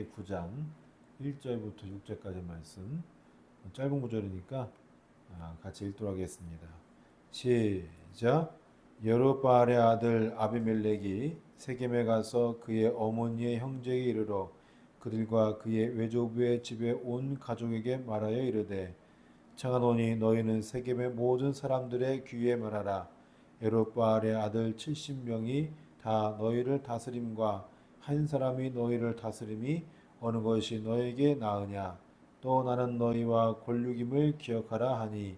9장 1절부터 6절까지 말씀, 짧은 구절이니까 같이 읽도록 하겠습니다. 시작. 여룹바알의 아들 아비멜렉이 세겜에 가서 그의 어머니의 형제에게 이르러 그들과 그의 외조부의 집에 온 가족에게 말하여 이르되, 청하노니 너희는 세겜의 모든 사람들의 귀에 말하라. 여룹바알의 아들 70명이 다 너희를 다스림과 한 사람이 너희를 다스림이 어느 것이 너에게 나으냐. 또 나는 너희와 권륙임을 기억하라 하니,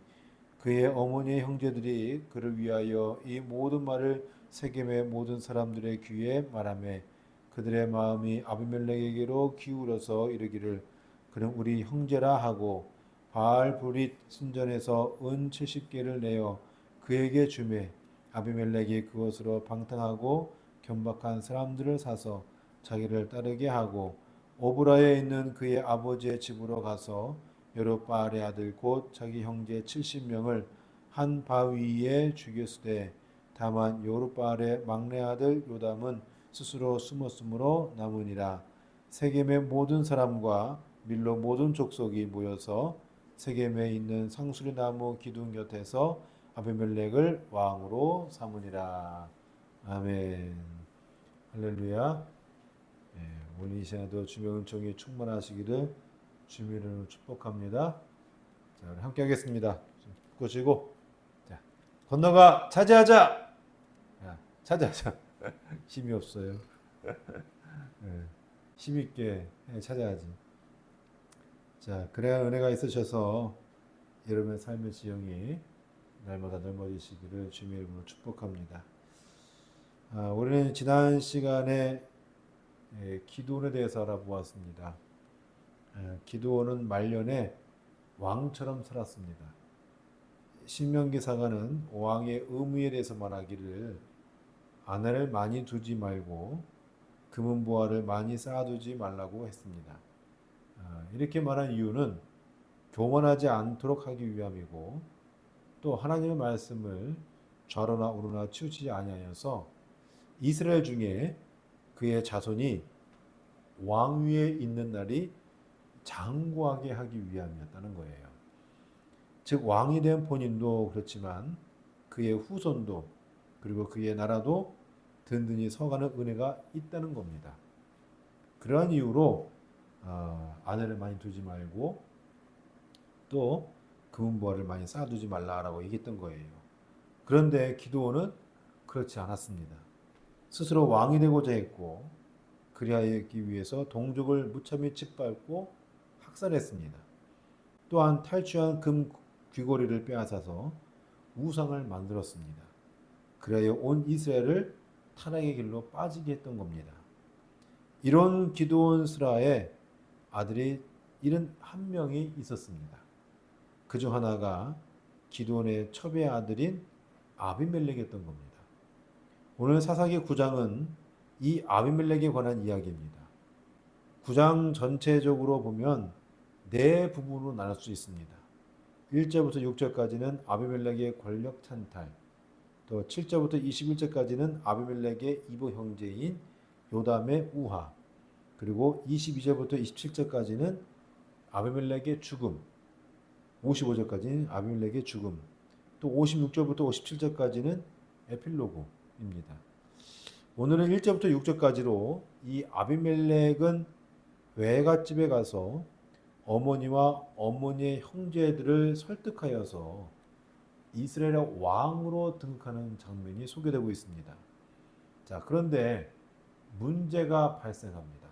그의 어머니의 형제들이 그를 위하여 이 모든 말을 세겜의 모든 사람들의 귀에 말하매, 그들의 마음이 아비멜렉에게로 기울어서 이르기를, 그는 우리 형제라 하고 바알 브릿 순전에서 은 70개를 내어 그에게 주매, 아비멜렉이 그것으로 방탕하고 견박한 사람들을 사서 자기를 따르게 하고, 오브라에 있는 그의 아버지의 집으로 가서 여룹바알의 아들 곧 자기 형제 70명을 한 바위에 죽였으되, 다만 여룹바알의 막내 아들 요담은 스스로 숨었으므로 남으니라. 세겜의 모든 사람과 밀로 모든 족속이 모여서 세겜에 있는 상수리 나무 기둥 곁에서 아비멜렉을 왕으로 삼으니라. 아멘. 할렐루야. 오늘 이 시간에도 주의 은총이 충만하시기를 주의 이름으로 축복합니다. 자, 우리 함께 하겠습니다. 꽂으시고, 자, 건너가 차지하자. 야, 차지하자. 힘이 없어요. 힘 있게 찾아야지. 자, 그래야 은혜가 있으셔서 여러분의 삶의 지형이 날마다 넓어지시기를 주님의 이름으로 축복합니다. 우리는 지난 시간에 기드온에 대해서 알아보았습니다. 기드온은 말년에 왕처럼 살았습니다. 신명기사가는 왕의 의무에 대해서 말하기를, 아내를 많이 두지 말고 금은보화를 많이 쌓아두지 말라고 했습니다. 이렇게 말한 이유는 교만하지 않도록 하기 위함이고, 또 하나님의 말씀을 좌로나 우로나 치우치지 아니하여서 이스라엘 중에 그의 자손이 왕위에 있는 날이 장구하게 하기 위함이었다는 거예요. 즉 왕이 된 본인도 그렇지만 그의 후손도, 그리고 그의 나라도 든든히 서가는 은혜가 있다는 겁니다. 그러한 이유로 아내를 많이 두지 말고 또 금은보화를 많이 쌓아두지 말라라고 얘기했던 거예요. 그런데 기드온은 그렇지 않았습니다. 스스로 왕이 되고자 했고, 그리하기 위해서 동족을 무참히 짓밟고 학살했습니다. 또한 탈취한 금 귀고리를 빼앗아서 우상을 만들었습니다. 그리하여 온 이스라엘을 타락의 길로 빠지게 했던 겁니다. 이런 기드온 스라의 아들이 71명이 있었습니다. 그중 하나가 기드온의 첩의 아들인 아비멜렉이었던 겁니다. 오늘 사사기 9장은 이 아비멜렉에 관한 이야기입니다. 9장 전체적으로 보면 네 부분으로 나눌 수 있습니다. 1절부터 6절까지는 아비멜렉의 권력 찬탈, 또 7절부터 21절까지는 아비멜렉의 이보 형제인 요담의 우하, 그리고 22절부터 27절까지는 아비멜렉의 죽음, 55절까지는 아비멜렉의 죽음, 또 56절부터 57절까지는 에필로그입니다. 오늘은 1절부터 6절까지로 이 아비멜렉은 외갓집에 가서 어머니와 어머니의 형제들을 설득하여서 이스라엘의 왕으로 등극하는 장면이 소개되고 있습니다. 자, 그런데 문제가 발생합니다.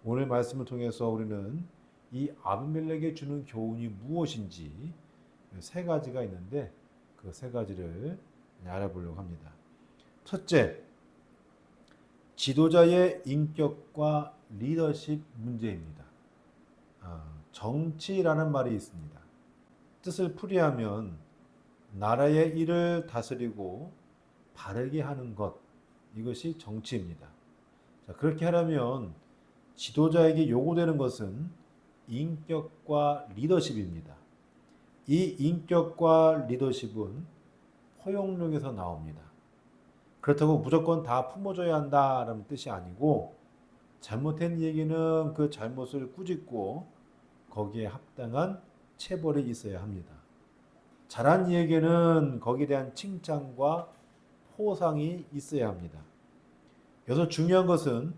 오늘 말씀을 통해서 우리는 이 아비멜렉에 주는 교훈이 무엇인지 세 가지가 있는데, 그 세 가지를 알아보려고 합니다. 첫째, 지도자의 인격과 리더십 문제입니다. 정치라는 말이 있습니다. 뜻을 풀이하면 나라의 일을 다스리고 바르게 하는 것, 이것이 정치입니다. 자, 그렇게 하려면 지도자에게 요구되는 것은 인격과 리더십입니다. 이 인격과 리더십은 포용력에서 나옵니다. 그렇다고 무조건 다 품어줘야 한다라는 뜻이 아니고, 잘못한 얘기는 그 잘못을 꾸짖고 거기에 합당한 체벌이 있어야 합니다. 잘한 이에게는 거기에 대한 칭찬과 포상이 있어야 합니다. 여기서 중요한 것은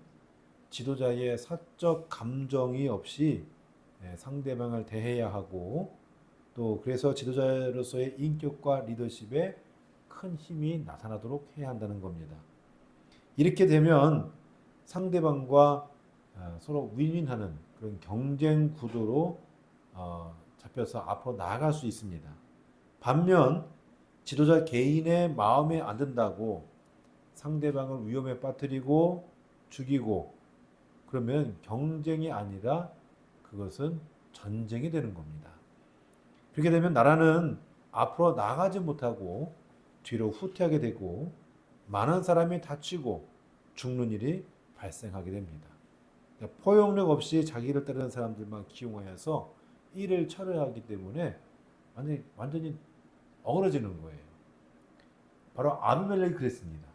지도자의 사적 감정이 없이 상대방을 대해야 하고 또 그래서 지도자로서의 인격과 리더십에 큰 힘이 나타나도록 해야 한다는 겁니다. 이렇게 되면 상대방과 서로 윈윈하는 그런 경쟁 구도로 잡혀서 앞으로 나아갈 수 있습니다. 반면 지도자 개인의 마음에 안 든다고 상대방을 위험에 빠뜨리고 죽이고 그러면 경쟁이 아니라 그것은 전쟁이 되는 겁니다. 그렇게 되면 나라는 앞으로 나가지 못하고 뒤로 후퇴하게 되고 많은 사람이 다치고 죽는 일이 발생하게 됩니다. 그러니까 포용력 없이 자기를 따르는 사람들만 기용하여서 일을 처리하기 때문에 완전히 어그러지는 거예요. 바로 아비멜렉이 그랬습니다.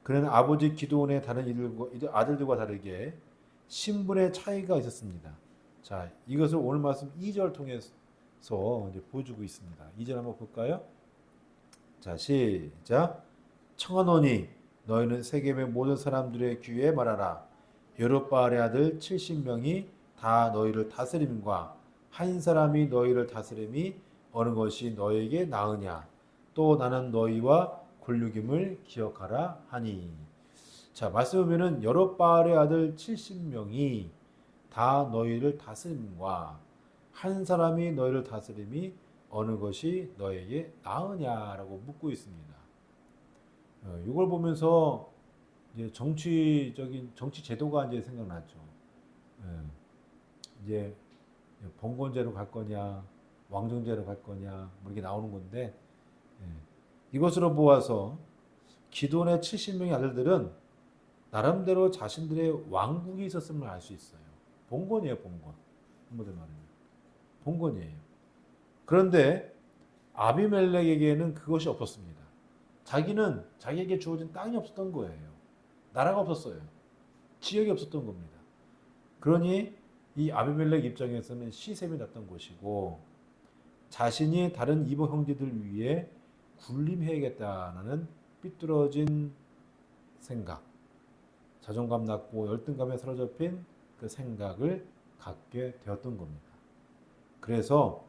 그는 아버지 기드온의 다른 아들들과 다르게 신분의 차이가 있었습니다. 자, 이것을 오늘 말씀 2절 통해서 이제 보여주고 있습니다. 2절 한번 볼까요? 자, 시작. 청하노니 너희는 세겜의 모든 사람들의 귀에 말하라. 여룹바알의 아들 70명이 다 너희를 다스림과 한 사람이 너희를 다스림이 어느 것이 너에게 나으냐. 또 나는 너희와 곤륙임을 기억하라 하니. 자, 말씀 보면은 여룹바알의 아들 70명이 다 너희를 다스림과 한 사람이 너희를 다스림이 어느 것이 너에게 나으냐라고 묻고 있습니다. 이걸 보면서 이제 정치 제도가 이제 생각나죠. 이제 봉건제로 갈 거냐, 왕정제로 갈 거냐, 뭐 이렇게 나오는 건데 이것으로 보아서 기드온의 70명의 아들들은 나름대로 자신들의 왕국이 있었음을 알 수 있어요. 봉건이에요, 봉건. 한마디로 말하면 봉건이에요. 그런데 아비멜렉에게는 그것이 없었습니다. 자기는 자기에게 주어진 땅이 없었던 거예요. 나라가 없었어요. 지역이 없었던 겁니다. 그러니 이 아비멜렉 입장에서는 시샘이 났던 것이고 자신이 다른 이방 형제들 위해 군림해야겠다는 삐뚤어진 생각, 자존감 낮고 열등감에 사로잡힌 그 생각을 갖게 되었던 겁니다. 그래서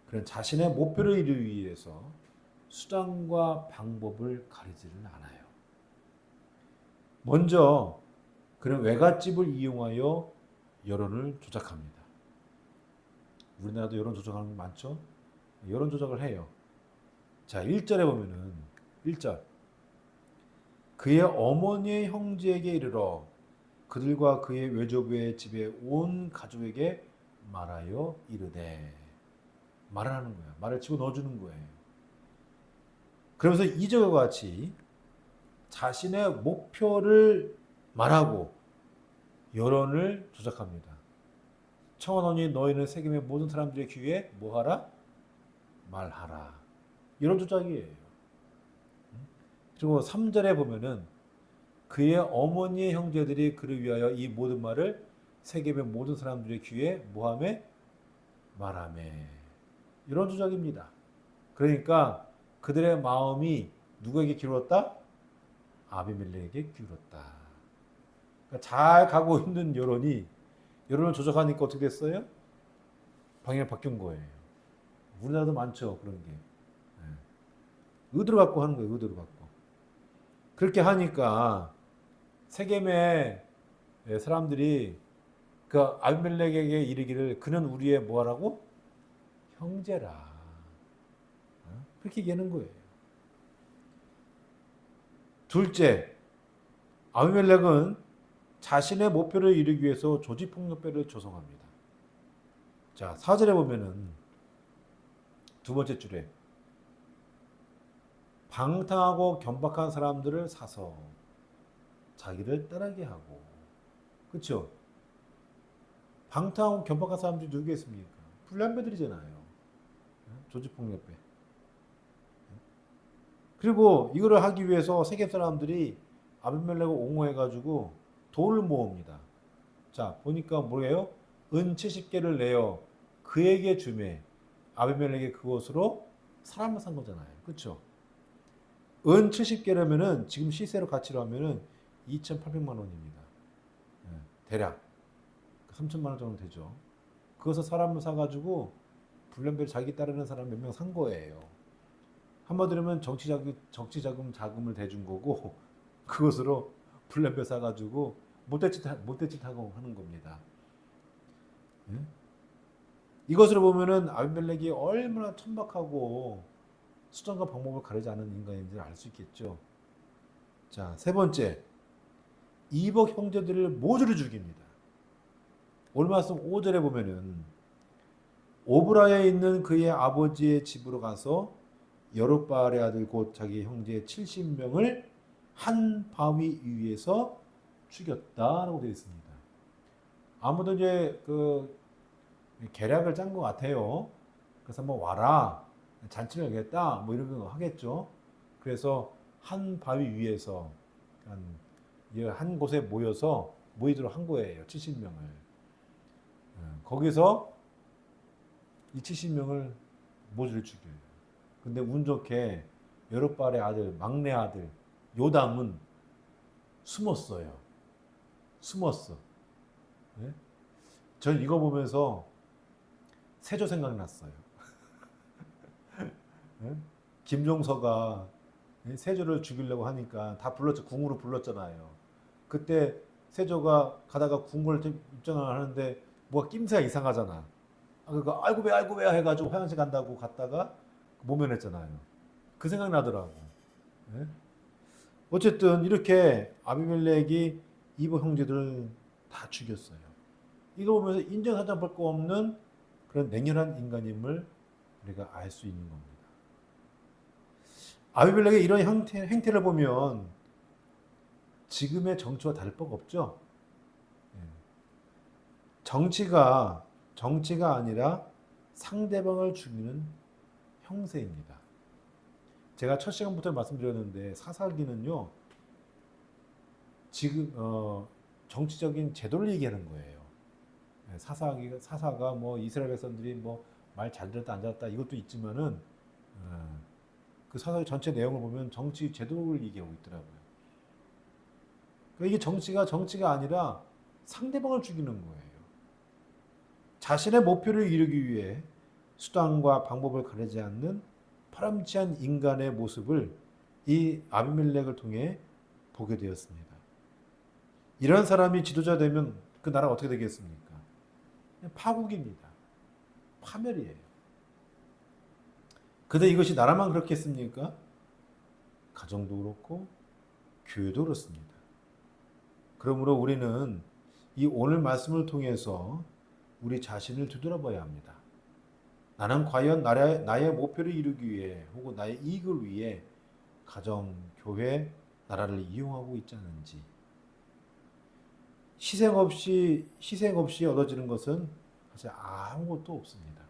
그런 자신의 목표를 이루기 위해서 수단과 방법을 가리지를 않아요. 먼저 그런 외갓집을 이용하여 여론을 조작합니다. 우리나라도 여론 조작하는 거 많죠? 여론 조작을 해요. 자, 1절에 보면은 1절 그의 어머니의 형제에게 이르러 그들과 그의 외조부의 집에 온 가족에게 말하여 이르되 말하는 거야. 말을 집어넣어 주는 거예요. 그러면서 2절과 같이 자신의 목표를 말하고 여론을 조작합니다. 청하노니 너희는 세겜의 모든 사람들의 귀에 뭐하라? 말하라. 여론 조작이에요. 그리고 3절에 보면은 그의 어머니의 형제들이 그를 위하여 이 모든 말을 세겜의 모든 사람들의 귀에 뭐하매? 말하매. 여론 조작입니다. 그러니까 그들의 마음이 누구에게 기울었다? 아비멜렉에게 기울었다. 그러니까 잘 가고 있는 여론을 조작하니까 어떻게 됐어요? 방향이 바뀐 거예요. 우리나라도 많죠, 그런 게. 의도를 갖고 하는 거예요, 의도를 갖고. 그렇게 하니까 세겜의 사람들이 그 아비멜렉에게 이르기를 그는 우리의 뭐하라고? 형제라. 그렇게 얘기하는 거예요. 둘째, 아비멜렉은 자신의 목표를 이루기 위해서 조직폭력배를 조성합니다. 자, 4절에 보면은 두 번째 줄에 방탕하고 견박한 사람들을 사서 자기를 따르게 하고, 그렇죠? 방탕하고 견박한 사람들이 누구겠습니까? 불량배들이잖아요. 조직폭력배. 그리고 이거를 하기 위해서 세겜 사람들이 아비멜렉을 옹호해가지고 돈을 모읍니다. 자, 보니까 뭐예요? 은 70개를 내어 그에게 주매. 아비멜렉이 그것으로 사람을 산 거잖아요. 그렇죠? 은 70개라면은 지금 시세로 가치로 하면은 2,800만 원입니다. 예, 대략 3천만 원 정도 되죠. 그것을 사람을 사가지고 블렘벨 자기 따르는 사람 몇 명 산 거예요. 한마디로 하면 자금을 대준 거고 그것으로 블렘벨 사가지고 못된 짓 하고 하는 겁니다. 예? 이것으로 보면은 아비멜렉이 얼마나 천박하고 수단과 방법을 가리지 않은 인간인지를 알 수 있겠죠. 자, 세 번째, 이복 형제들을 모조리 죽입니다. 오늘 말씀 5절에 보면은 오브라에 있는 그의 아버지의 집으로 가서 여룻바알의 아들 곧 자기 형제 70명을 한 바위 위에서 죽였다라고 되어 있습니다. 아무도 이제 그 계략을 짠 것 같아요. 그래서 한번 와라, 잔치를 하겠다, 뭐 이런 거 하겠죠. 그래서 한 바위 위에서 한 곳에 모이도록 한 거예요. 70명을. 거기서 이 70명을 모조리 죽여요. 근데 운 좋게 여룻바알의 아들, 막내 아들 요담은 숨었어요. 숨었어. 네? 전 이거 보면서 세조 생각났어요. 네? 김종서가 세조를 죽이려고 하니까 다 궁으로 불렀잖아요. 그때 세조가 가다가 궁궐 입장을 하는데 뭐가 낌새가 이상하잖아. 그러니까 아이고 왜 해가지고 화장실 간다고 갔다가 모면했잖아요. 그 생각 나더라고. 네? 어쨌든 이렇게 아비멜렉이 이복 형제들을 다 죽였어요. 이거 보면서 인정사정 볼 거 없는 그런 냉혈한 인간임을 우리가 알 수 있는 겁니다. 아비멜렉의 이런 행태를 보면 지금의 정치와 다를 바가 없죠. 정치가 아니라 상대방을 죽이는 형세입니다. 제가 첫 시간부터 말씀드렸는데 사사기는요 지금 정치적인 제도를 얘기하는 거예요. 사사가 뭐 이스라엘 백성들이 뭐 말 잘 들었다 안 들었다 이것도 있지만은 그 사사의 전체 내용을 보면 정치 제도를 얘기하고 있더라고요. 그러니까 이게 정치가 아니라 상대방을 죽이는 거예요. 자신의 목표를 이루기 위해 수단과 방법을 가리지 않는 파렴치한 인간의 모습을 이 아비멜렉을 통해 보게 되었습니다. 이런 사람이 지도자 되면 그 나라가 어떻게 되겠습니까? 파국입니다. 파멸이에요. 근데 이것이 나라만 그렇겠습니까? 가정도 그렇고 교회도 그렇습니다. 그러므로 우리는 이 오늘 말씀을 통해서 우리 자신을 되돌아봐야 합니다. 나는 과연 나의 목표를 이루기 위해 혹은 나의 이익을 위해 가정, 교회, 나라를 이용하고 있지 않은지. 희생 없이 얻어지는 것은 사실 아무것도 없습니다.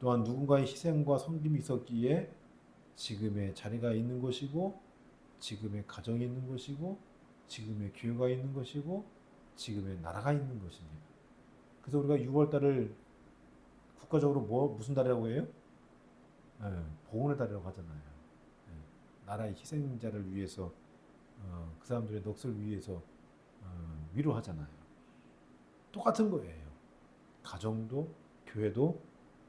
또한 누군가의 희생과 섬김이 있었기에 지금의 자리가 있는 것이고, 지금의 가정이 있는 것이고, 지금의 교회가 있는 것이고, 지금의 나라가 있는 것입니다. 그래서 우리가 6월달을 국가적으로 무슨 달이라고 해요? 보훈의 달이라고 하잖아요. 나라의 희생자를 위해서 그 사람들의 넋을 위해서 위로하잖아요. 똑같은 거예요. 가정도 교회도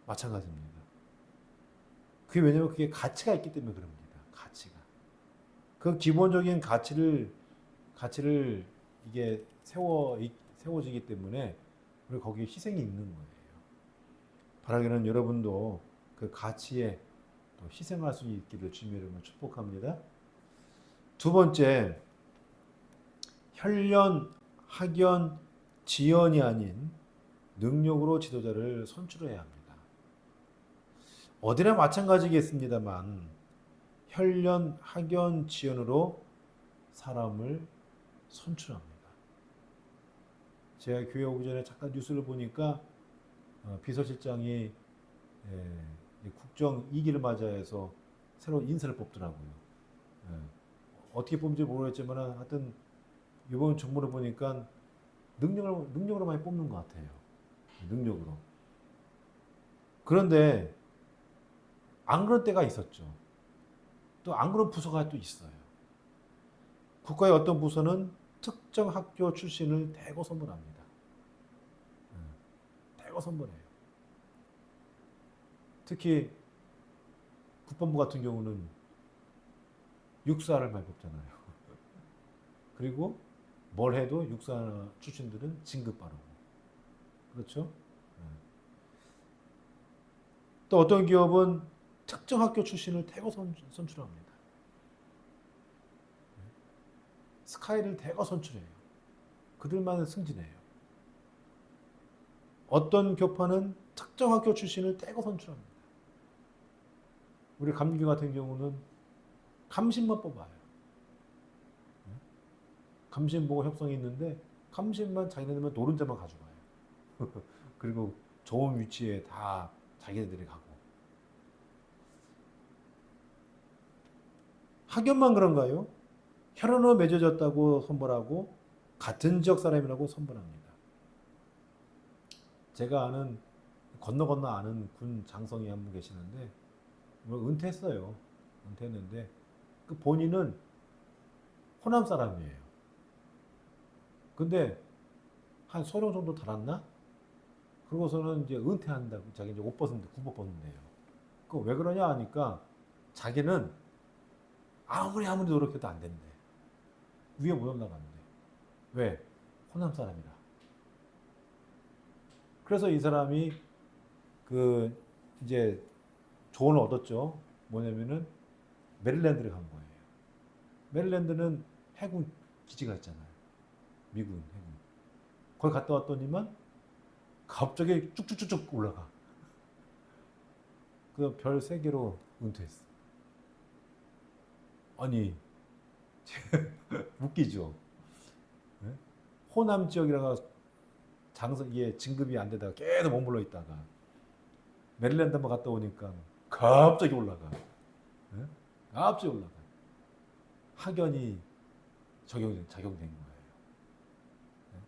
마찬가지입니다. 그게 왜냐하면 그게 가치가 있기 때문에 그럽니다. 가치가. 그 기본적인 가치를 이게 세워지기 때문에 우리 거기에 희생이 있는 거예요. 바라기는 여러분도 그 가치에 또 희생할 수 있기를 주님 이름으로 축복합니다. 두 번째, 혈연, 학연, 지연이 아닌 능력으로 지도자를 선출해야 합니다. 어디나 마찬가지겠습니다만 혈연, 학연, 지연으로 사람을 선출합니다. 제가 교회 오기 전에 잠깐 뉴스를 보니까 비서실장이 국정 2기를 맞이해서 새로 인사를 뽑더라고요. 어떻게 뽑는지 모르겠지만 하여튼 이번 정부를 보니까 능력으로 많이 뽑는 것 같아요. 능력으로. 그런데 안 그런 때가 있었죠. 또 안 그런 부서가 또 있어요. 국가의 어떤 부서는 특정 학교 출신을 대거 선발합니다. 대거 선발해요. 특히 국방부 같은 경우는 육사를 많이 뽑잖아요. 그리고 뭘 해도 육사 출신들은 진급 바르고. 그렇죠? 또 어떤 기업은 특정 학교 출신을 대거 선출합니다. 스카이를 대거 선출해요. 그들만 승진해요. 어떤 교파는 특정 학교 출신을 대거 선출합니다. 우리 감리교 같은 경우는 감신만 뽑아요. 감신 보고 협성이 있는데 감신만 자기네들만 노른자만 가져가요. 그리고 좋은 위치에 다 자기네들이 가고. 학연만 그런가요? 혈연으로 맺어졌다고 선발하고 같은 지역 사람이라고 선발합니다. 제가 아는 건너 아는 군 장성이 한 분 계시는데 은퇴했어요. 은퇴했는데 그 본인은 호남 사람이에요. 근데 한 소령 정도 달았나? 그러고서는 이제 은퇴한다고 자기 이제 옷 벗는데 군복 벗는데요. 그 왜 그러냐 하니까 자기는 아무리 노력해도 안 된대. 위에 못 올라간대. 왜? 호남 사람이라. 그래서 이 사람이 그 이제 조언을 얻었죠. 뭐냐면은 메릴랜드를 간 거예요. 메릴랜드는 해군 기지가 있잖아요. 미군 해군. 거기 갔다 왔더니만 갑자기 쭉쭉쭉쭉 올라가. 그 별 3개로 은퇴했어. 아니 웃기죠. 네? 호남 지역이라가 이게 진급이 안 되다가 계속 머물러 있다가 메릴랜드 한번 갔다 오니까 갑자기 올라가. 네? 갑자기 올라가. 학연이 적용된 거예요. 네?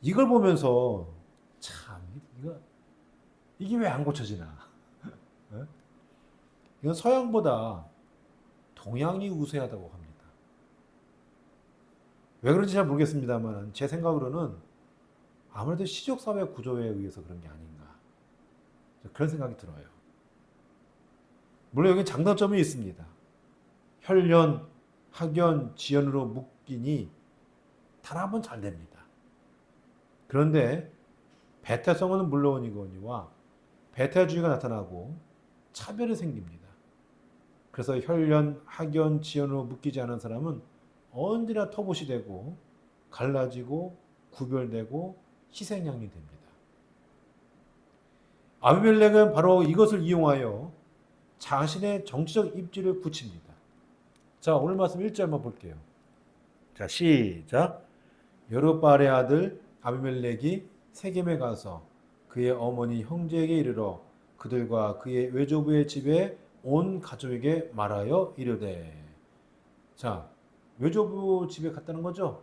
이걸 보면서 참 이게 왜 안 고쳐지나? 네? 이건 서양보다 동양이 우세하다고 합니다. 왜 그런지 잘 모르겠습니다만 제 생각으로는 아무래도 시족사회 구조에 의해서 그런 게 아닌가. 그런 생각이 들어요. 물론 여기 장단점이 있습니다. 혈연, 학연, 지연으로 묶이니 단 한 번 잘 됩니다. 그런데 배타성은 물론이거니와 배타주의가 나타나고 차별이 생깁니다. 그래서 혈연, 학연, 지연으로 묶이지 않은 사람은 언제나 터봇이 되고 갈라지고 구별되고 희생양이 됩니다. 아비멜렉은 바로 이것을 이용하여 자신의 정치적 입지를 굳힙니다. 자, 오늘 말씀 1절만 볼게요. 자, 시작. 여룹바알의 아들 아비멜렉이 세겜에 가서 그의 어머니 형제에게 이르러 그들과 그의 외조부의 집에 온 가족에게 말하여 이르되. 자, 외조부 집에 갔다는 거죠?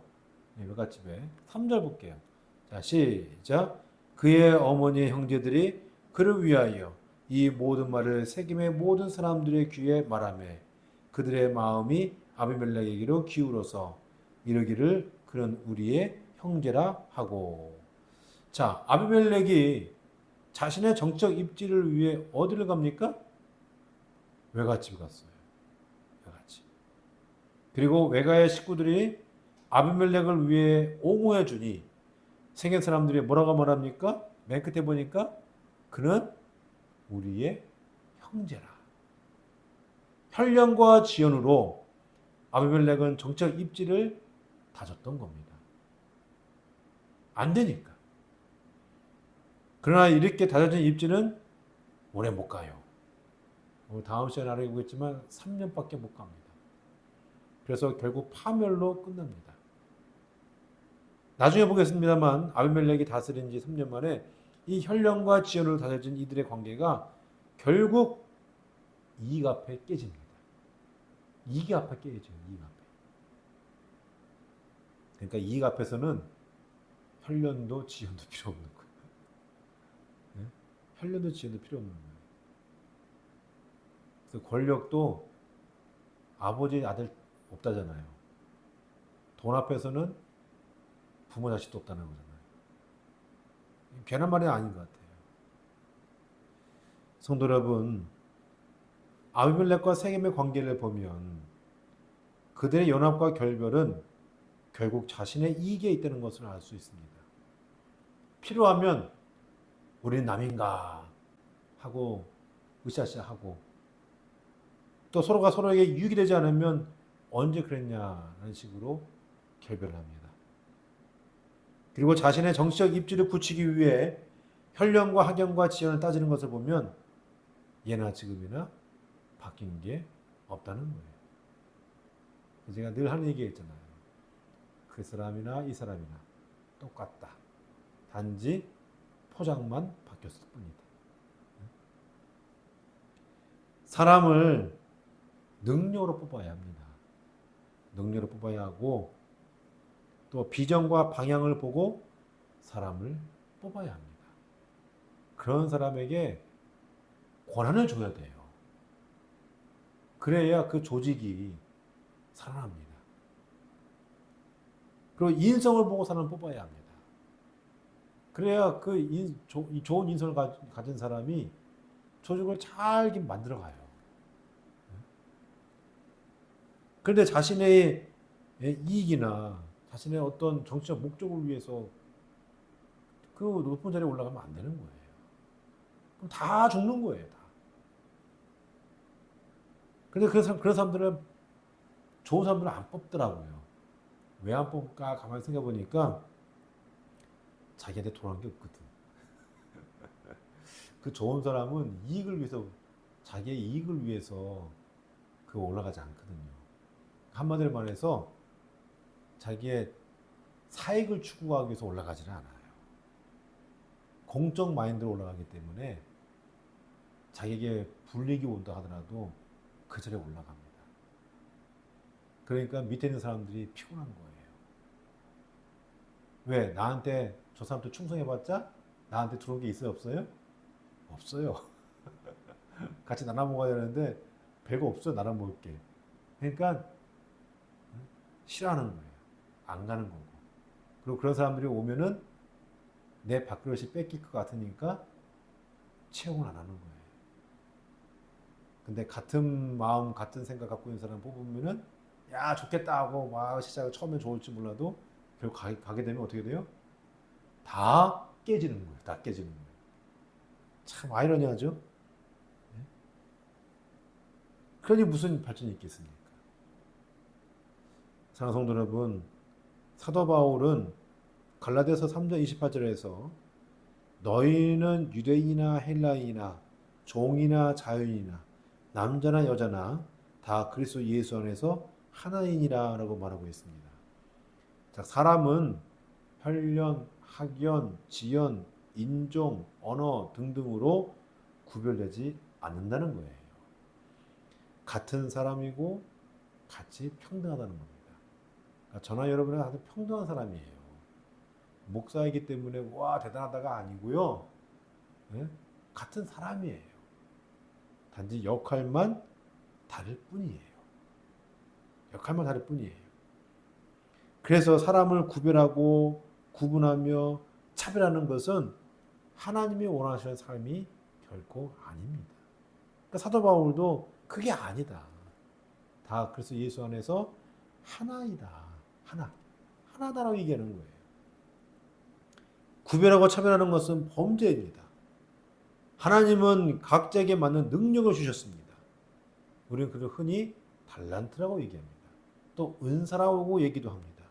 네, 외갓집에. 3절 볼게요. 자, 시작. 그의 어머니의 형제들이 그를 위하여 이 모든 말을 세겜의 모든 사람들의 귀에 말하며 그들의 마음이 아비멜렉에게로 기울어서 이르기를 그는 우리의 형제라 하고. 자, 아비멜렉이 자신의 정치적 입지를 위해 어디를 갑니까? 외갓집 갔어요. 외갓집. 그리고 외가의 식구들이 아비멜렉을 위해 옹호해 주니 세겜 사람들이 뭐라고 말합니까? 맨 끝에 보니까 그는 우리의 형제라. 혈연과 지연으로 아비멜렉은 정치적 입지를 다졌던 겁니다. 안 되니까. 그러나 이렇게 다져진 입지는 오래 못 가요. 다음 시간에 알아보겠지만 3년밖에 못 갑니다. 그래서 결국 파멸로 끝납니다. 나중에 보겠습니다만 아비멜렉이 다스린 지 3년 만에 이 혈연과 지연으로 다져진 이들의 관계가 결국 이익 앞에 깨집니다. 이익 앞에 깨져요. 이익 앞에. 그러니까 이익 앞에서는 혈련도 지연도 필요 없는 거예요. 네? 혈련도 지연도 필요 없는 거예요. 그래서 권력도 아버지 아들 없다잖아요. 돈 앞에서는 부모 자식도 없다는 거잖아요. 괜한 말이 아닌 것 같아요. 성도 여러분, 아비멜렉과 세겜의 관계를 보면 그들의 연합과 결별은 결국 자신의 이익에 있다는 것을 알 수 있습니다. 필요하면 우리는 남인가 하고 으쌰으쌰하고, 또 서로가 서로에게 유익이 되지 않으면 언제 그랬냐는 식으로 결별을 합니다. 그리고 자신의 정치적 입지를 굳히기 위해 혈련과 학연과 지연을 따지는 것을 보면 예나 지금이나 바뀐 게 없다는 거예요. 제가 늘 하는 얘기가 있잖아요. 그 사람이나 이 사람이나 똑같다. 단지 포장만 바뀌었을 뿐이다. 사람을 능력으로 뽑아야 합니다. 능력으로 뽑아야 하고, 또 비전과 방향을 보고 사람을 뽑아야 합니다. 그런 사람에게 권한을 줘야 돼요. 그래야 그 조직이 살아납니다. 그리고 인성을 보고 사람을 뽑아야 합니다. 그래야 그 좋은 인성을 가진 사람이 조직을 잘 만들어가요. 그런데 자신의 이익이나 자신의 어떤 정치적 목적을 위해서 그 높은 자리에 올라가면 안 되는 거예요. 그럼 다 죽는 거예요, 다. 근데 그런 사람들은, 좋은 사람들은 안 뽑더라고요. 왜 안 뽑을까? 가만히 생각해 보니까 자기한테 돌아온 게 없거든. 그 좋은 사람은 이익을 위해서, 자기의 이익을 위해서 올라가지 않거든요. 한마디로 말해서 자기의 사익을 추구하기 위해서 올라가지는 않아요. 공적 마인드로 올라가기 때문에 자기에게 불이익이 온다 하더라도 그 자리에 올라갑니다. 그러니까 밑에 있는 사람들이 피곤한 거예요. 왜? 나한테, 저 사람도 충성해봤자 나한테 들어온 게 있어요, 없어요? 없어요. 같이 나눠 먹어야 되는데 별거 없어요, 나눠 먹을 게. 그러니까 싫어하는 거예요. 안 가는 거고. 그리고 그런 사람들이 오면은 내 밥그릇이 뺏길 것 같으니까 채용을 안 하는 거예요. 근데 같은 마음, 같은 생각 갖고 있는 사람 뽑으면은 야, 좋겠다 하고 막 시작을 처음엔 좋을지 몰라도 결국 가게 되면 어떻게 돼요? 다 깨지는 거예요. 다 깨지는 거예요. 참 아이러니하죠? 그러니 무슨 발전이 있겠습니까? 사랑하는 성도 여러분, 사도 바울은 갈라디아서 3장 28절에서 너희는 유대인이나 헬라인이나 종이나 자유인이나 남자나 여자나 다 그리스도 예수 안에서 하나인이라고 말하고 있습니다. 자, 사람은 혈연, 학연, 지연, 인종, 언어 등등으로 구별되지 않는다는 거예요. 같은 사람이고 같이 평등하다는 겁니다. 그러니까 저나 여러분은 아주 평등한 사람이에요. 목사이기 때문에 와 대단하다가 아니고요. 네? 같은 사람이에요. 단지 역할만 다를 뿐이에요. 역할만 다를 뿐이에요. 그래서 사람을 구별하고 구분하며 차별하는 것은 하나님이 원하시는 삶이 결코 아닙니다. 그러니까 사도 바울도 그게 아니다. 다 그래서 예수 안에서 하나이다. 하나다라고 얘기하는 거예요. 구별하고 차별하는 것은 범죄입니다. 하나님은 각자에게 맞는 능력을 주셨습니다. 우리는 그걸 흔히 달란트라고 얘기합니다. 또 은사라고 얘기도 합니다.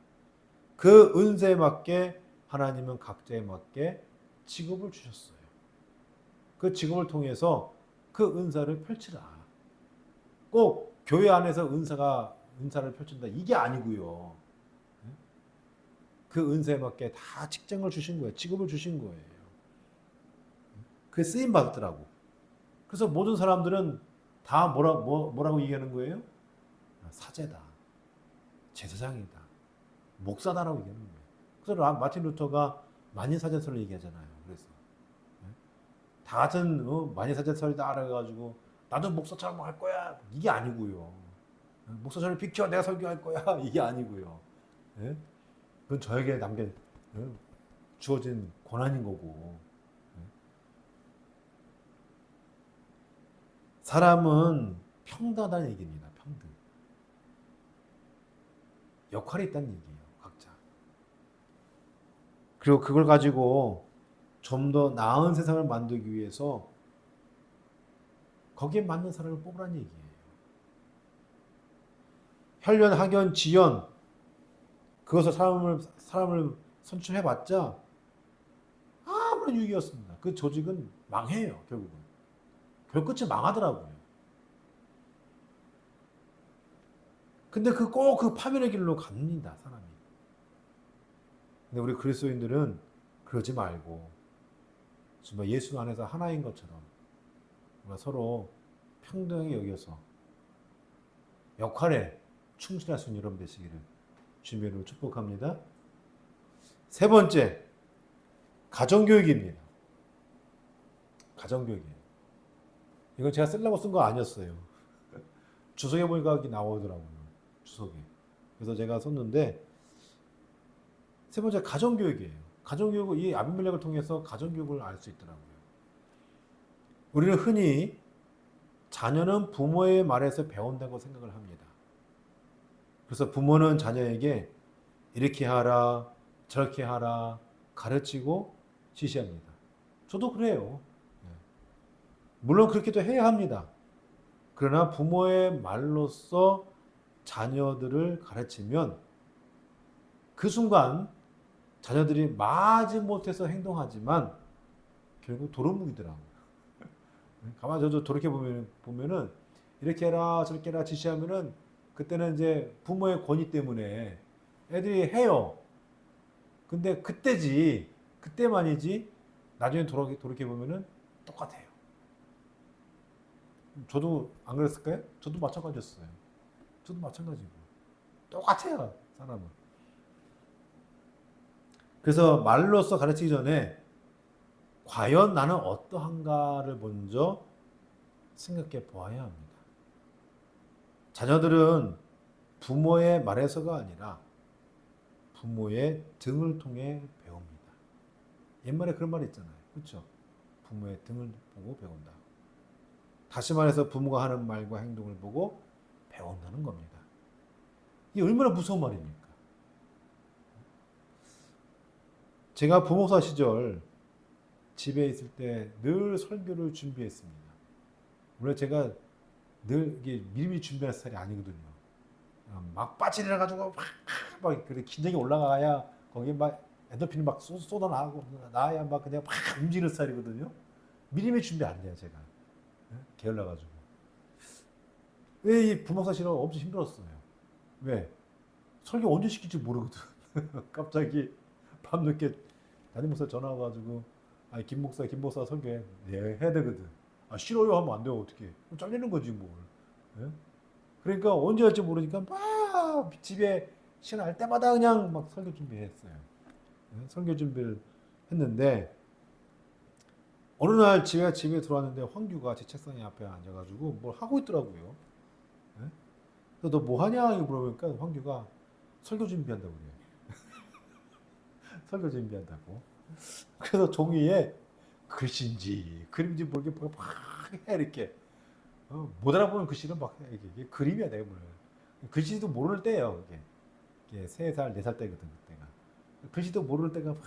그 은사에 맞게 하나님은 각자에 맞게 직업을 주셨어요. 그 직업을 통해서 그 은사를 펼치라. 꼭 교회 안에서 은사를 펼친다 이게 아니고요. 그 은사에 맞게 다 직장을 주신 거예요. 직업을 주신 거예요. 그게 쓰임 받았더라고. 그래서 모든 사람들은 다 뭐라고 얘기하는 거예요? 사제다. 제사장이다. 목사다라고 얘기하는 거예요. 그래서 마틴 루터가 만인사제설을 얘기하잖아요. 그래서 다 같은 만인사제설이다 그래가지고 나도 목사처럼 할 거야 이게 아니고요. 목사처럼 비켜 내가 설교할 거야 이게 아니고요. 예? 그건 저에게 주어진 권한인 거고. 사람은 평등하다는 얘기입니다. 평등. 역할이 있다는 얘기예요. 각자. 그리고 그걸 가지고 좀 더 나은 세상을 만들기 위해서 거기에 맞는 사람을 뽑으라는 얘기예요. 혈연, 학연, 지연 그것을 사람을 선출해봤자 아무런 유익이 없습니다. 그 조직은 망해요. 결국은. 결끝이 망하더라고요. 근데 꼭 그 파멸의 길로 갑니다. 사람이. 근데 우리 그리스도인들은 그러지 말고 정말 예수 안에서 하나인 것처럼 우리가 서로 평등하게 여겨서 역할에 충실할 수 있는 여러분 되시기를 주님으로 축복합니다. 세 번째, 가정교육입니다. 가정교육이에요. 이건 제가 쓰려고 쓴 거 아니었어요. 주석에 보니까 여기 나오더라고요. 주석에. 그래서 제가 썼는데 세 번째 가정교육이에요. 가정교육을 이 아비멜렉을 통해서 가정교육을 알 수 있더라고요. 우리는 흔히 자녀는 부모의 말에서 배운다고 생각을 합니다. 그래서 부모는 자녀에게 이렇게 하라, 저렇게 하라 가르치고 지시합니다. 저도 그래요. 물론 그렇게도 해야 합니다. 그러나 부모의 말로써 자녀들을 가르치면 그 순간 자녀들이 마지 못해서 행동하지만 결국 도루묵이더라고요. 가만히 저도 돌이켜보면은 이렇게 해라 저렇게 해라 지시하면은 그때는 이제 부모의 권위 때문에 애들이 해요. 근데 그때만이지 나중에 돌이켜보면은 똑같아요. 저도 안 그랬을까요? 저도 마찬가지였어요. 저도 마찬가지고 똑같아요. 사람은. 그래서 말로써 가르치기 전에 과연 나는 어떠한가를 먼저 생각해 보아야 합니다. 자녀들은 부모의 말에서가 아니라 부모의 등을 통해 배웁니다. 옛말에 그런 말이 있잖아요. 그렇죠? 부모의 등을 보고 배운다. 다시 말해서 부모가 하는 말과 행동을 보고 배운다는 겁니다. 이게 얼마나 무서운 말입니까? 제가 부목사 시절 집에 있을 때 늘 설교를 준비했습니다. 원래 제가 늘 이게 미리미리 준비할 스타일이 아니거든요. 막 빠지려 가지고 막 그래 긴장이 올라가야 거기에 막 엔도핀이 막 쏟아 나야 막 그냥 막 움직이는 스타일이거든요. 미리미리 준비 안 돼요 제가. 게을러 가지고. 왜 이 부목사 시절 엄청 힘들었어요. 왜? 설교 언제 시킬지 모르거든. 갑자기 밤늦게 담임 목사 전화 와가지고 김 목사 설교해. 네, 해야 되거든. 싫어요 하면 안 돼요. 어떻게? 잘리는 거지 뭘. 예? 그러니까 언제 할지 모르니까 막 집에 시간 날 때마다 그냥 막 설교 준비했어요. 예? 설교 준비를 했는데 어느 날 집에 들어왔는데 황규가 제 책상 앞에 앉아가지고 뭘 하고 있더라고요. 예? 그래서 너 뭐 하냐 이거 물어보니까 황규가 설교 준비한다고 그래요. 설교 준비한다고. 그래서 종이에 글씨인지 그림인지 모르게 막 해 이렇게. 못 알아보는 글씨는 막 이게 그림이야 내가 보면. 글씨도 모를 때예요. 이게 3살, 4살 때거든 그때가. 글씨도 모를 때가 막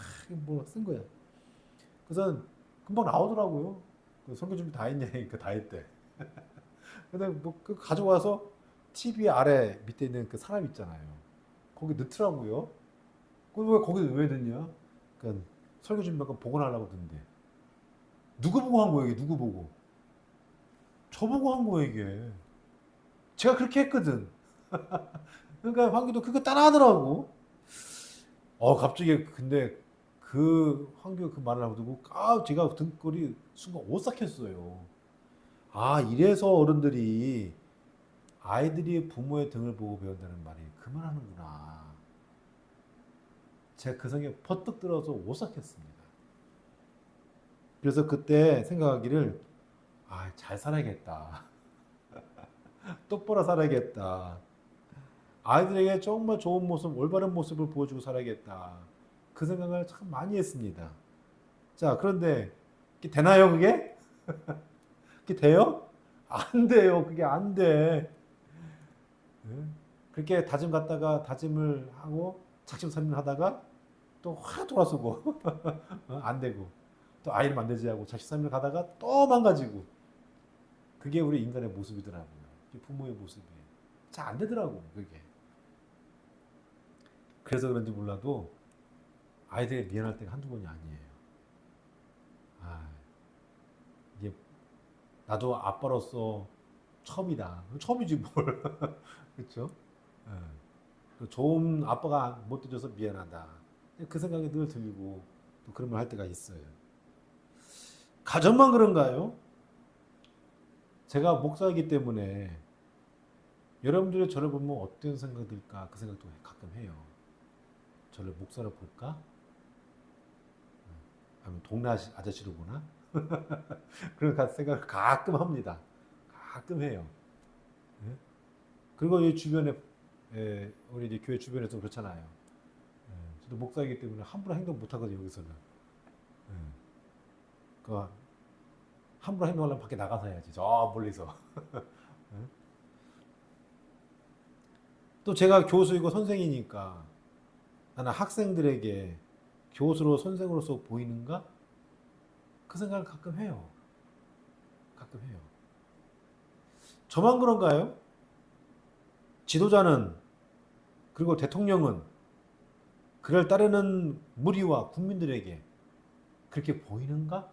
뭐 쓴 거야. 그래서 금방 나오더라고요. 그 설교 준비 다 했냐니까 다 했대. 근데 뭐 그 가져와서 TV 아래 밑에 있는 그 사람 있잖아요. 거기 넣더라고요. 왜 거기 왜 넣냐? 그러니까 설교 준비하고 복원하려고 듣는데 누구 보고 한 거예요? 이게 누구 보고? 저 보고 한 거예요 이게. 제가 그렇게 했거든. 그러니까 황규도 그거 따라하더라고. 갑자기 근데 그 황규가 그 말을 하고 듣고 제가 등골이 순간 오싹했어요. 이래서 어른들이 아이들이 부모의 등을 보고 배운다는 말이 그 말하는구나. 제가 그 생각에 퍼뜩 들어서 오싹했습니다. 그래서 그때 생각하기를 잘 살아야겠다. 똑바로 살아야겠다. 아이들에게 정말 좋은 모습, 올바른 모습을 보여주고 살아야겠다. 그 생각을 참 많이 했습니다. 자, 그런데 그게 되나요, 그게? 그게 돼요? 안 돼요. 그게 안 돼. 네. 그렇게 다짐 갖다가 다짐을 하고 작심삼일 하다가 또 확 돌아서고 안 되고 또 아이를 만들지 하고 작심삼일 가다가 또 망가지고 그게 우리 인간의 모습이더라고요. 부모의 모습이에요. 잘 안 되더라고 그게. 그래서 그런지 몰라도 아이들이 미안할 때가 한두 번이 아니에요. 아, 이게 나도 아빠로서 처음이다. 처음이지 뭘. 그렇죠? 좋은 아빠가 못 돼줘서 미안하다. 그 생각이 늘 들고 또 그런 말 할 때가 있어요. 가정만 그런가요? 제가 목사이기 때문에 여러분들이 저를 보면 어떤 생각이 들까 그 생각도 가끔 해요. 저를 목사로 볼까? 아니면 동네 아저씨로 보나? 그런 생각을 가끔 합니다. 가끔 해요. 예? 그리고 이 주변에 우리 이제 교회 주변에서 그렇잖아요. 저도 목사이기 때문에 함부로 행동 못 하거든요 여기서는. 그 함부로 행동하려면 밖에 나가서 해야지. 저 멀리서. 또 제가 교수이고 선생이니까 나는 학생들에게 교수로 선생으로서 보이는가? 그 생각을 가끔 해요. 가끔 해요. 저만 그런가요? 지도자는 그리고 대통령은 그를 따르는 무리와 국민들에게 그렇게 보이는가?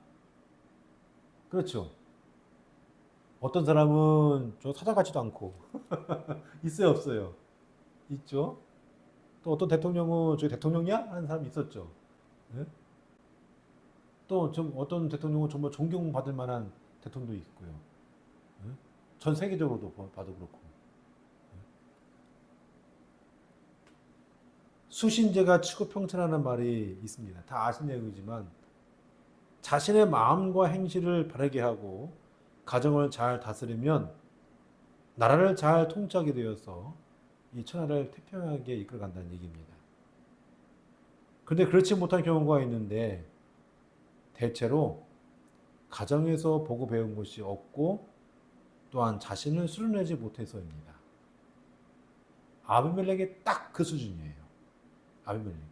그렇죠. 어떤 사람은 저 사장 같지도 않고 있어요, 없어요? 있죠. 또 어떤 대통령은 저 대통령이야? 하는 사람이 있었죠. 예? 또 어떤 대통령은 정말 존경받을 만한 대통령도 있고요. 예? 전 세계적으로도 봐도 그렇고. 수신제가 치고평천하는 말이 있습니다. 다 아신 내용이지만 자신의 마음과 행실을 바르게 하고 가정을 잘 다스리면 나라를 잘 통치하게 되어서 이 천하를 태평하게 이끌어간다는 얘기입니다. 그런데 그렇지 못한 경우가 있는데 대체로 가정에서 보고 배운 것이 없고 또한 자신을 수련하지 못해서입니다. 아비멜렉이 딱 그 수준이에요. 아비멜렉이.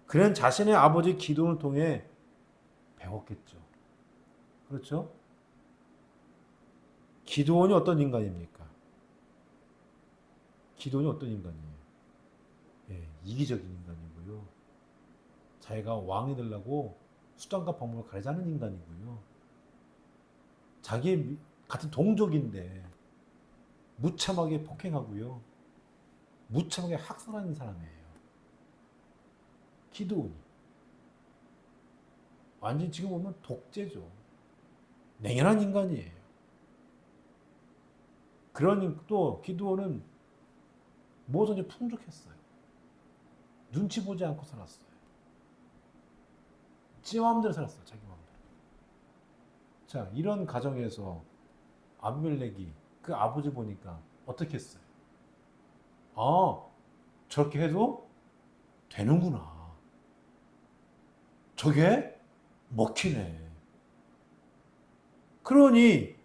그는 자신의 아버지 기도를 통해 배웠겠죠. 그렇죠? 기도원이 어떤 인간입니까? 기도원이 어떤 인간이에요? 이기적인 인간이고요. 자기가 왕이 되려고 수단과 방법을 가리자는 인간이고요. 자기 같은 동족인데 무참하게 폭행하고요. 무참하게 학살하는 사람이에요. 기도원이. 완전 지금 보면 독재죠. 냉혈한 인간이에요. 그러니 또 기도원은 뭐든지 풍족했어요. 눈치 보지 않고 살았어요. 지 마음대로 살았어요. 자기 마음대로. 자, 이런 가정에서 아비멜렉이 그 아버지 보니까 어떻게 했어요? 아, 저렇게 해도 되는구나. 저게 먹히네. 그러니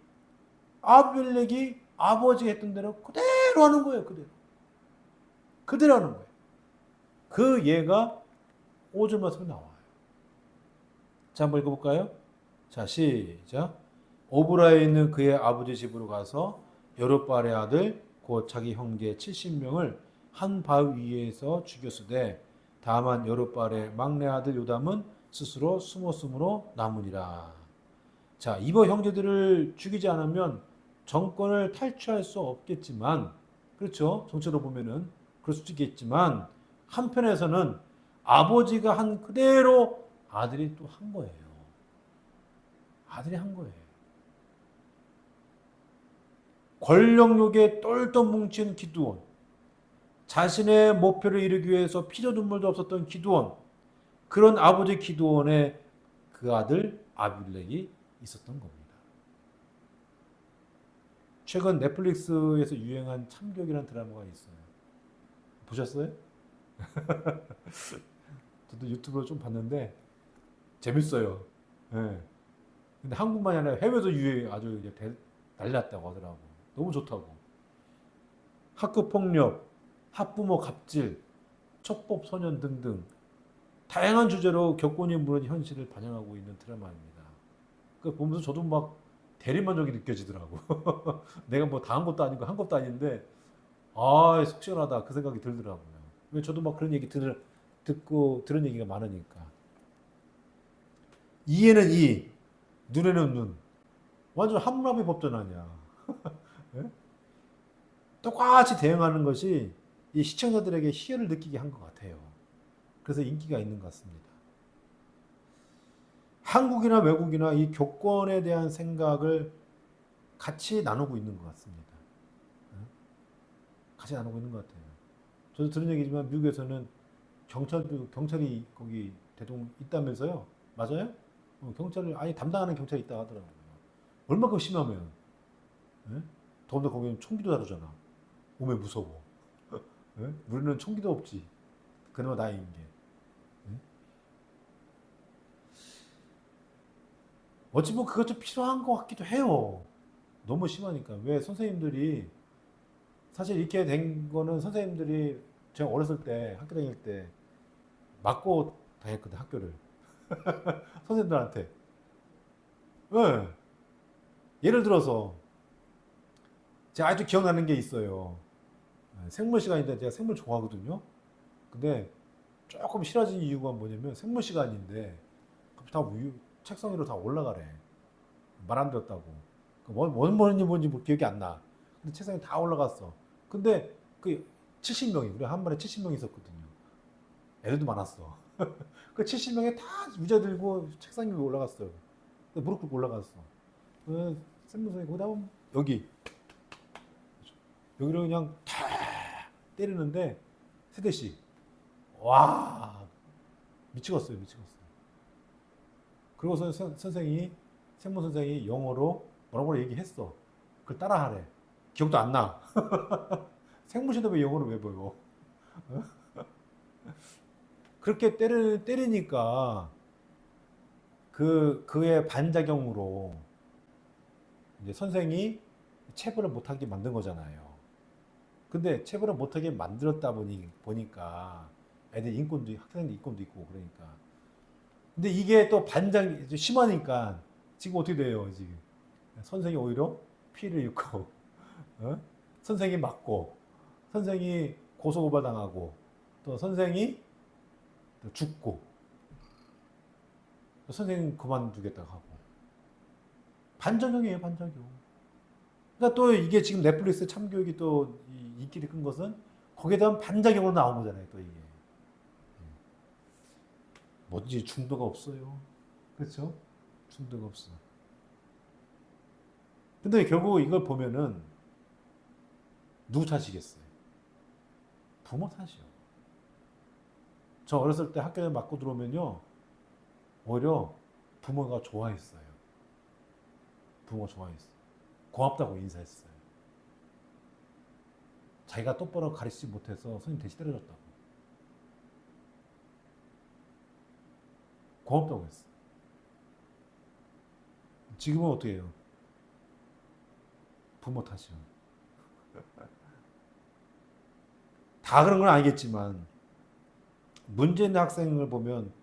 아비멜렉이 아버지가 했던 대로 그대로 하는 거예요. 그대로. 그대로 하는 거예요. 그 예가 5절 말씀에 나와요. 자, 한번 읽어볼까요? 자, 시작. 오브라에 있는 그의 아버지 집으로 가서 여룻바알의 아들 곧 자기 형제 70명을 한 바위 위에서 죽였으되 다만 여룻바알의 막내 아들 요담은 스스로 숨었으므로 남으니라. 자, 이번 형제들을 죽이지 않으면 정권을 탈취할 수 없겠지만, 그렇죠? 정치로 보면은 그럴 수도 있겠지만 한편에서는 아버지가 한 그대로 아들이 또 한 거예요. 아들이 한 거예요. 권력욕에 똘똘 뭉친 기드온, 자신의 목표를 이루기 위해서 피도 눈물도 없었던 기드온, 그런 아버지 기드온의 그 아들 아비멜렉이 있었던 겁니다. 최근 넷플릭스에서 유행한 참교육이라는 드라마가 있어요. 보셨어요? 저도 유튜브로 좀 봤는데 재밌어요. 예. 근데 한국만이 아니라 해외에서 유행 아주 난리 났다고 하더라고. 너무 좋다고. 학교 폭력, 학부모 갑질, 첩법 소년 등등 다양한 주제로 격곤이 무너진 현실을 반영하고 있는 드라마입니다. 그 보면서 저도 막 대리만족이 느껴지더라고. 내가 뭐 당한 것도 아니고 한 것도 아닌데 속 시원하다 그 생각이 들더라고요. 왜 저도 막 그런 얘기 듣고 들은 얘기가 많으니까. 이에는 이, 눈에는 눈. 완전 하무라비 법전 아니야. 예? 똑같이 대응하는 것이 이 시청자들에게 희열을 느끼게 한 것 같아요. 그래서 인기가 있는 것 같습니다. 한국이나 외국이나 이 교권에 대한 생각을 같이 나누고 있는 것 같습니다. 같이 나누고 있는 것 같아요. 저도 들은 얘기지만 미국에서는 경찰이 거기 대동 있다면서요? 맞아요? 경찰을 아예 담당하는 경찰이 있다 하더라고요. 얼마큼 심하면? 예? 더군다나 거기는 총기도 다루잖아. 오면 무서워. 예? 우리는 총기도 없지. 그나마 다행인 게. 예? 어찌 보면 그것 좀 필요한 것 같기도 해요. 너무 심하니까. 왜 선생님들이 사실 이렇게 된 거는 선생님들이 제가 어렸을 때 학교 다닐 때 맞고 다녔거든 학교를. 선생님들한테. 네. 예를 들어서 제가 아직도 기억나는 게 있어요. 생물 시간인데 제가 생물 좋아하거든요. 근데 조금 싫어진 이유가 뭐냐면 생물 시간인데 다 책상 위로 다 올라가래. 말 안 들었다고. 뭔지 기억이 안 나. 근데 책상에 다 올라갔어. 근데 그 70명이 우리 한 반에 70명이 있었거든요. 애들도 많았어. 그 70명이 다 의자 들고 책상 위에 올라갔어요. 무릎 꿇고 올라갔어. 쌤무선생님 거기다 여기를 그냥 탁 때리는데 세 대씩 와 미치겠어요. 그리고서 생문 선생이 영어로 뭐라고 얘기했어. 그걸 따라하래. 기억도 안 나. 생문신도 왜 영어로 왜 배워? 그렇게 때리니까 그의 반작용으로 이제 선생이 체벌을 못하게 만든 거잖아요. 근데 체벌을 못하게 만들었다 보니까 애들 학생들 인권도 있고 그러니까. 근데 이게 또 심하니까 지금 어떻게 돼요, 지금? 선생이 오히려 피해를 입고, 어? 선생이 맞고, 선생이 고소고발당하고, 또 선생이 또 죽고, 또 선생님 그만두겠다고 하고. 반작용이에요, 반작용. 그러니까 또 이게 지금 넷플릭스 참교육이 또 인기를 끈 것은 거기에 대한 반작용으로 나온 거잖아요, 또 이게. 뭐든지 중도가 없어요. 그렇죠? 중도가 없어. 근데 결국 이걸 보면은 누구 탓이겠어요? 부모 탓이요. 저 어렸을 때 학교에 맞고 들어오면요, 오히려 부모가 좋아했어요. 부모가 좋아했어요. 고맙다고 인사했어요. 자기가 똑바로 가르치지 못해서 선생님 대신 때려줬다고. 고맙다고 했어. 지금은 어떻게 해요? 부모 탓이요. 다 그런 건 아니겠지만 문제 있는 학생을 보면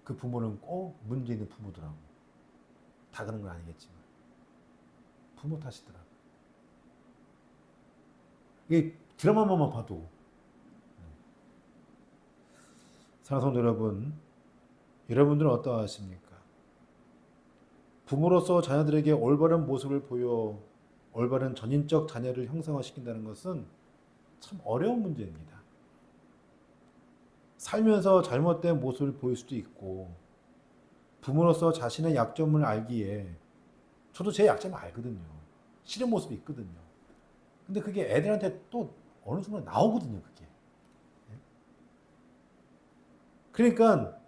그 부모는 꼭 문제 있는 부모더라고. 다 그런 건 아니겠지만 부모 탓이더라고. 이게 드라마만 봐도. 사랑하는 여러분, 여러분들은 어떠하십니까? 부모로서 자녀들에게 올바른 모습을 보여 올바른 전인적 자녀를 형성화시킨다는 것은 참 어려운 문제입니다. 살면서 잘못된 모습을 보일 수도 있고 부모로서 자신의 약점을 알기에 저도 제 약점을 알거든요. 싫은 모습이 있거든요. 근데 그게 애들한테 또 어느 순간 나오거든요. 그게. 그러니까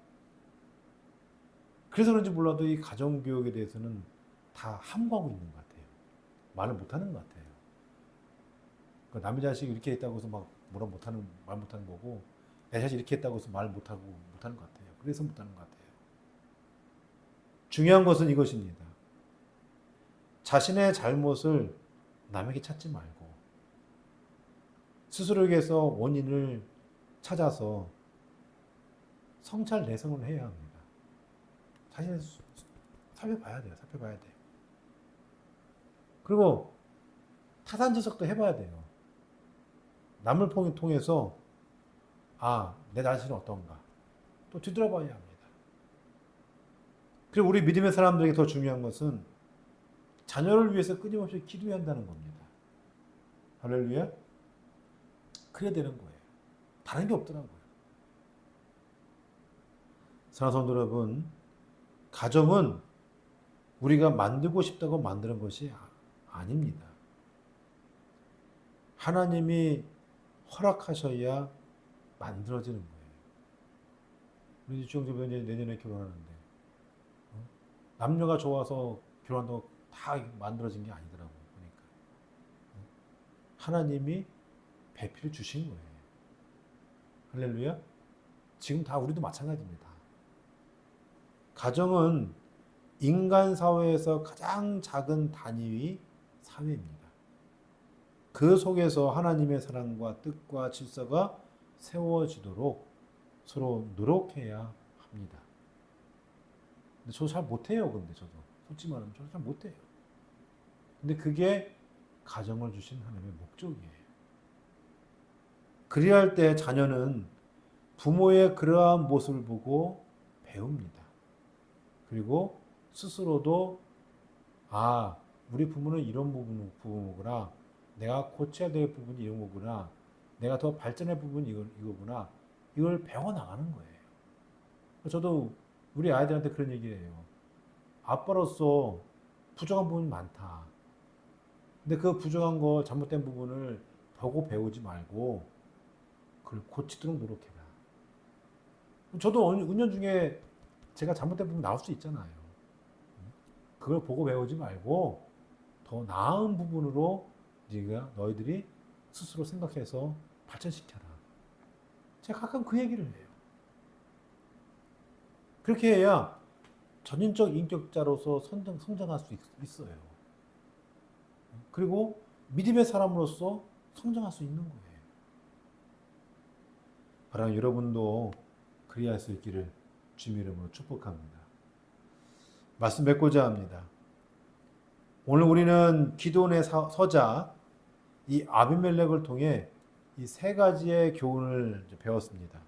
그래서 그런지 몰라도 이 가정교육에 대해서는 다 함구하고 있는 것 같아요. 말을 못하는 것 같아요. 그러니까 남의 자식이 이렇게 했다고 해서 막 뭐라 말 못하는 거고, 내 자식이 이렇게 했다고 해서 말 못하는 것 같아요. 그래서 못하는 것 같아요. 중요한 것은 이것입니다. 자신의 잘못을 남에게 찾지 말고 스스로에게서 원인을 찾아서 성찰 내성을 해야 합니다. 자신을 살펴봐야 돼요. 살펴봐야 돼요. 그리고 타산지석도 해봐야 돼요. 남을 통해서 내 자신은 어떤가 또 뒤돌아봐야 합니다. 그리고 우리 믿음의 사람들에게 더 중요한 것은 자녀를 위해서 끊임없이 기도해야 한다는 겁니다. 할렐루야. 그래야 되는 거예요. 다른 게 없더라고요. 사랑하는 성도 여러분, 가정은 우리가 만들고 싶다고 만드는 것이 아닙니다. 하나님이 허락하셔야 만들어지는 거예요. 우리 주영재 내년에 결혼하는데 남녀가 좋아서 결혼한다고 다 만들어진 게 아니더라고요. 그러니까 하나님이 배필을 주신 거예요. 할렐루야. 지금 다 우리도 마찬가지입니다. 가정은 인간 사회에서 가장 작은 단위의 사회입니다. 그 속에서 하나님의 사랑과 뜻과 질서가 세워지도록 서로 노력해야 합니다. 근데 저도 잘 못해요. 근데 저도 솔직히 말하면 저도 잘 못해요. 근데 그게 가정을 주신 하나님의 목적이에요. 그리야 할 때 자녀는 부모의 그러한 모습을 보고 배웁니다. 그리고 스스로도 우리 부모는 이런 부분이구나. 내가 고쳐야 될 부분이 이런 거구나. 내가 더 발전할 부분이 이거구나. 이걸 배워나가는 거예요. 저도 우리 아이들한테 그런 얘기를 해요. 아빠로서 부족한 부분이 많다. 근데 그 부족한 거, 잘못된 부분을 보고 배우지 말고 그걸 고치도록 노력해라. 저도 은연중에 제가 잘못된 부분 나올 수 있잖아요. 그걸 보고 배우지 말고 더 나은 부분으로 너희들이 스스로 생각해서 발전시켜라. 제가 가끔 그 얘기를 해요. 그렇게 해야 전인적 인격자로서 성장할 수 있어요. 그리고 믿음의 사람으로서 성장할 수 있는 거예요. 바람 여러분도 그리할 수 있기를 주님의 이름으로 축복합니다. 말씀 맺고자 합니다. 오늘 우리는 기도원의 서자 이 아비멜렉을 통해 이 세 가지의 교훈을 배웠습니다.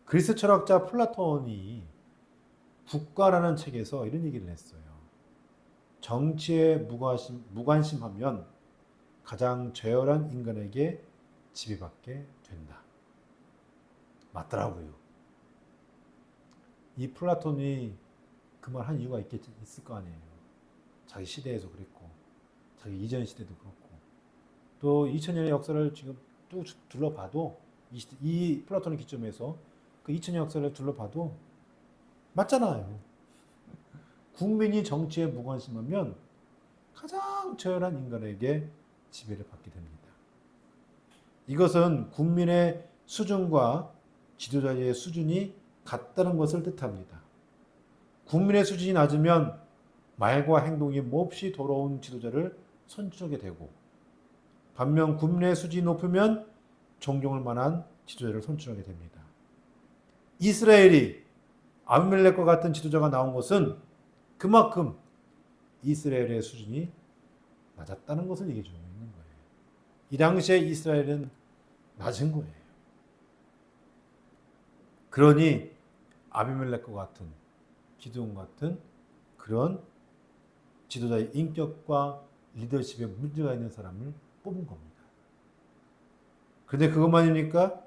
그리스 철학자 플라톤이 국가라는 책에서 이런 얘기를 했어요. 정치에 무관심하면 가장 죄열한 인간에게 지배받게 된다. 맞더라고요. 이 플라톤이 그 말 한 이유가 있을 거 아니에요. 자기 시대에서 그랬고, 자기 이전 시대도 그렇고, 또 2000년의 역사를 지금 쭉 둘러봐도, 이 플라톤의 기점에서 그 2000년 역사를 둘러봐도 맞잖아요. 국민이 정치에 무관심하면 가장 저열한 인간에게 지배를 받게 됩니다. 이것은 국민의 수준과 지도자의 수준이 같다는 것을 뜻합니다. 국민의 수준이 낮으면 말과 행동이 몹시 더러운 지도자를 선출하게 되고, 반면 국민의 수준이 높으면 존경할 만한 지도자를 선출하게 됩니다. 이스라엘이 아비멜렉과 같은 지도자가 나온 것은 그만큼 이스라엘의 수준이 낮았다는 것을 얘기해 주고 있는 거예요. 이 당시에 이스라엘은 낮은 거예요. 그러니 아비멜렉과 같은 기드온 같은 그런 지도자의 인격과 리더십에 문제가 있는 사람을 뽑은 겁니다. 그런데 그것만입니까?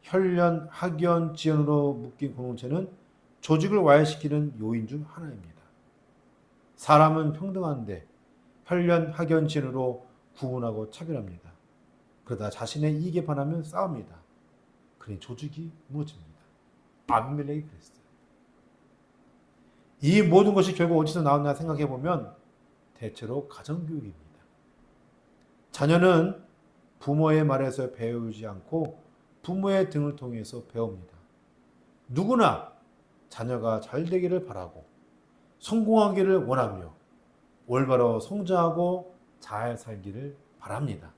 혈연, 학연, 지연으로 묶인 공동체는 조직을 와해시키는 요인 중 하나입니다. 사람은 평등한데 혈연, 학연, 지연으로 구분하고 차별합니다. 그러다 자신의 이익에 반하면 싸웁니다. 그러니 조직이 무너집니다. 아비멜렉이 그랬어요. 이 모든 것이 결국 어디서 나왔나 생각해 보면 대체로 가정교육입니다. 자녀는 부모의 말에서 배우지 않고 부모의 등을 통해서 배웁니다. 누구나 자녀가 잘 되기를 바라고 성공하기를 원하며 올바로 성장하고 잘 살기를 바랍니다.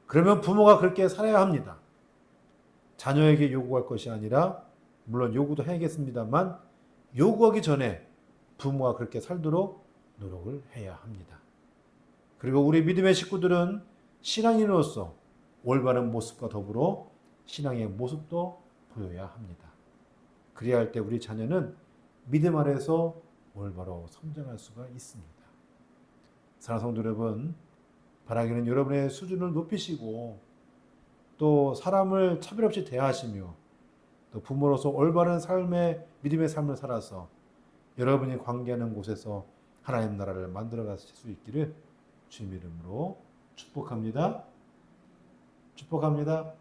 그러면 부모가 그렇게 살아야 합니다. 자녀에게 요구할 것이 아니라 물론 요구도 해야겠습니다만 요구하기 전에 부모가 그렇게 살도록 노력을 해야 합니다. 그리고 우리 믿음의 식구들은 신앙인으로서 올바른 모습과 더불어 신앙의 모습도 보여야 합니다. 그래야 할 때 우리 자녀는 믿음 아래서 올바로 성장할 수가 있습니다. 사랑하는 성도 여러분, 바라기는 여러분의 수준을 높이시고 또 사람을 차별 없이 대하시며 또 부모로서 올바른 삶의 믿음의 삶을 살아서 여러분이 관계하는 곳에서 하나님 나라를 만들어 가실 수 있기를 주님 이름으로 축복합니다. 축복합니다.